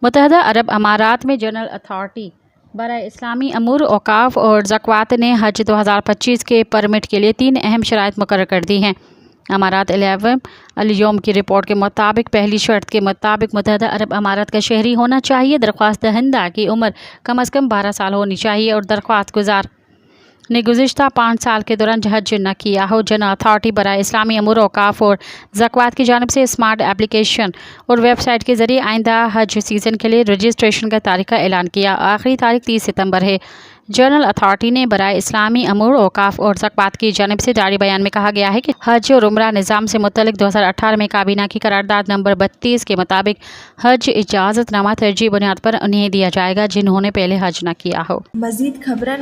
متحدہ عرب امارات میں جنرل اتھارٹی برائے اسلامی امور اوقاف اور زکوٰۃ نے حج 2025 کے پرمٹ کے لیے 3 اہم شرائط مقرر کر دی ہیں۔ امارات 11 اليوم کی رپورٹ کے مطابق پہلی شرط کے مطابق متحدہ عرب امارات کا شہری ہونا چاہیے، درخواست دہندہ کی عمر کم از کم 12 سال ہونی چاہیے اور درخواست گزار نے گزشتہ 5 سال کے دوران حج نہ کیا ہو۔ جنرل اتھارٹی برائے اسلامی امور اوقاف اور زکوٰۃ کی جانب سے اسمارٹ اپلیکیشن اور ویب سائٹ کے ذریعے آئندہ حج سیزن کے لیے رجسٹریشن کا تاریخ کا اعلان کیا۔ آخری تاریخ 30 ستمبر ہے۔ جنرل اتھارٹی نے برائے اسلامی امور اوقاف اور زکوٰۃ کی جانب سے جاری بیان میں کہا گیا ہے کہ حج اور عمرہ نظام سے متعلق 2018 میں کابینہ کی قرارداد نمبر 32 کے مطابق حج اجازت نامہ ترجیحی بنیاد پر انہیں دیا جائے گا جنہوں نے پہلے حج نہ کیا ہو۔ مزید خبرن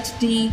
HD।